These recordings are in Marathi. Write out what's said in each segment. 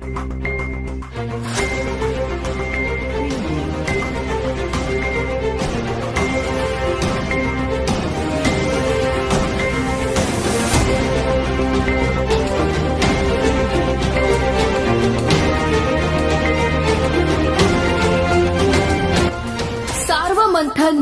सार्वमंथन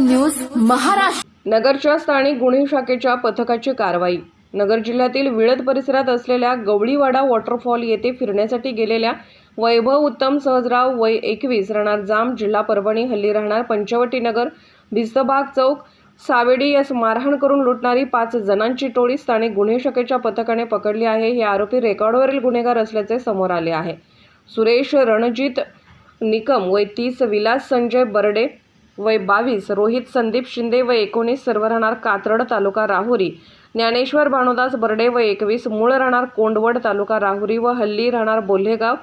न्यूज महाराष्ट्र. नगरच्या स्थानिक गुन्हे शाखेच्या पथकाची कारवाई. नगर जिल्ह्यातील विळद परिसरात असलेल्या गवळीवाडा वॉटरफॉल येथे फिरण्यासाठी गेलेल्या वैभव उत्तम सहजराव वय 21 राहणार जाम जिल्हा परभणी हल्ली राहणार पंचवटी नगर भिस्तबाग चौक सावेडी यास मारहाण करून लुटणारी 5 जणांची टोळी स्थानिक गुन्हे शाखेच्या पथकाने पकडली आहे. हे आरोपी रेकॉर्डवरील गुन्हेगार असल्याचे समोर आले आहे. सुरेश रणजित निकम वय 30, विलास संजय बर्डे वय 22, रोहित संदीप शिंदे वय 19 सर्व राहणार कात्रड तालुका राहुरी, ज्ञानेश्वर भानुदास बर्डे वय 21 मूळ राहणार कोंडवड तालुका राहुरी व हल्ली राहणार बोल्हेगाव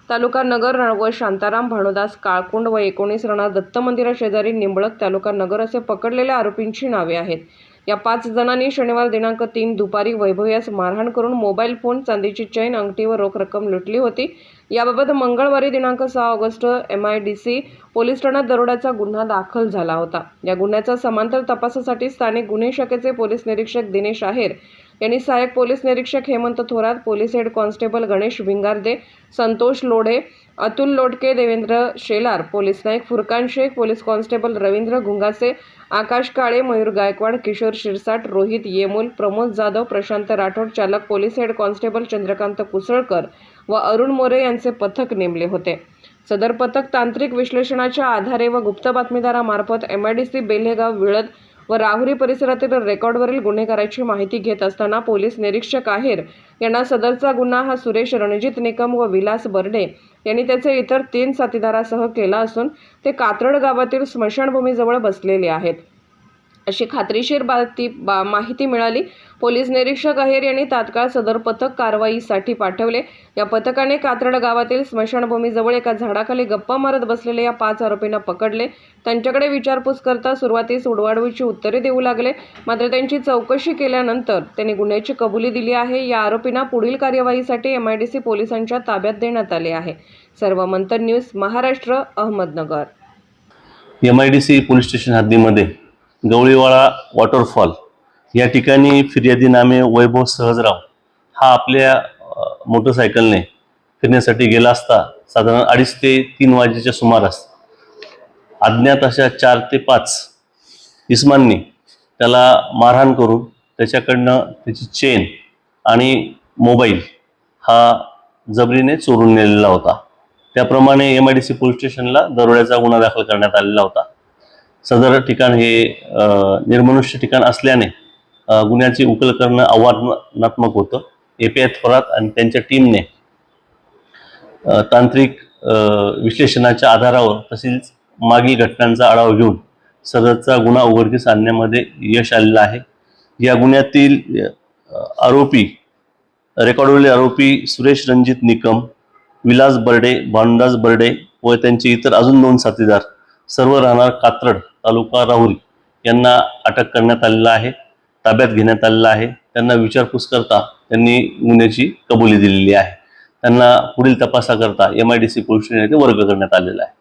तालुका नगर व शांताराम भानुदास काळकुंड वय 19 राहणार दत्त मंदिरा शेजारी निंबळक तालुका नगर असे पकडलेल्या आरोपींची नावे आहेत. या 5 जणांनी शनिवार दिनांक 3 दुपारी वैभव यास मारहाण करून मोबाईल फोन, चांदीची चैन, अंगठी व रोख रक्कम लुटली होती. याबाबत मंगळवारी दिनांक 6 ऑगस्ट MIDC पोलीस ठाण्यात दरोड्याचा गुन्हा दाखल झाला होता. या गुन्ह्याचा समांतर तपासासाठी स्थानिक गुन्हे शाखेचे पोलीस निरीक्षक दिनेश आहेर यांनी सहाय्यक पोलीस निरीक्षक Hemant Thorat, police head constable Ganesh Bhingarde, Santosh Lodhe, Atul Lotke, Devendra Shelar, police नाईक फुरकान शेख, पोलीस कॉन्स्टेबल रवींद्र घुंगासे, आकाश काळे, मयूर गायकवाड, किशोर शिरसाट, रोहित येमूल, प्रमोद जाधव, प्रशांत राठोड, चालक police head constable Chandrakant Kusalkar व अरुण मोरे यांचे पथक नेमले होते. सदर पथक तांत्रिक विश्लेषणाच्या आधारे व गुप्त बातमीदारामार्फत MIDC बेल्हेगाव, विळद व राहुरी परिसरातील रेकॉर्डवरील गुन्हेगाराची माहिती घेत असताना पोलीस निरीक्षक आहेर यांना सदरचा गुन्हा हा सुरेश रणजित निकम व विलास बर्डे यांनी त्याचे इतर 3 साथीदारासह केला असून ते कात्रड गावातील स्मशानभूमीजवळ बसलेले आहेत अशी खात्रीशीर माहिती मिळाली. पोलीस निरीक्षक आहेर यांनी तात्काळ सदर पथक कारवाईसाठी पाठवले. या पथकाने कात्रड गावातील स्मशानभूमीजवळ एका झाडाखाली गप्पा मारत बसलेल्या या 5 आरोपींना पकडले. त्यांच्याकडे विचारपूस करता सुरुवातीस उडवाडवीची उत्तरे देऊ लागले. मात्र त्यांची चौकशी केल्यानंतर त्यांनी गुन्ह्याची कबुली दिली आहे. या आरोपींना पुढील कार्यवाहीसाठी MIDC पोलिसांच्या ताब्यात देण्यात आले आहे. Sarvmanthan news Maharashtra, Ahmednagar. MIDC police station हद्दीमध्ये गवळीवाडा वॉटरफॉल या ठिकाणी फिर्यादी नामे वैभव सहजराव हा आपल्या मोटरसायकलने फिरण्यासाठी गेला असता साधारण 2:30 ते 3 वाजेच्या सुमारास अज्ञात अशा 4 ते 5 इसमांनी त्याला मारहाण करून त्याच्याकडनं त्याची चेन आणि मोबाईल हा जबरीने चोरून नेलेला होता. त्याप्रमाणे MIDC पोलीस स्टेशनला दरोड्याचा गुन्हा दाखल करण्यात आलेला होता. सदर ठिकाण हे निर्मनुष्य ठिकाण असल्याने गुन्ह्याची उकल करणं आव्हानात्मक होतं. API थोरात आणि त्यांच्या टीमने तांत्रिक विश्लेषणाच्या आधारावर तसेच मागील घटनांचा आढावा घेऊन सदरचा गुन्हा उघडकीस आणण्यामध्ये यश आलेलं आहे. या गुन्ह्यातील आरोपी रेकॉर्डवरील आरोपी सुरेश रणजित निकम, विलास बर्डे, भानुदास बर्डे व त्यांचे इतर अजून 2 साथीदार सर्व राहणार कात्रड तालुका राहुरी यांना अटक करण्यात आलेला आहे, ताब्यात घेण्यात आलेला आहे. त्यांना विचारपूस करता त्यांनी गुन्ह्याची कबुली दिलेली आहे. त्यांना पुढील तपासाकरता MIDC पोलीस स्टेशन येथे वर्ग करण्यात आलेला आहे.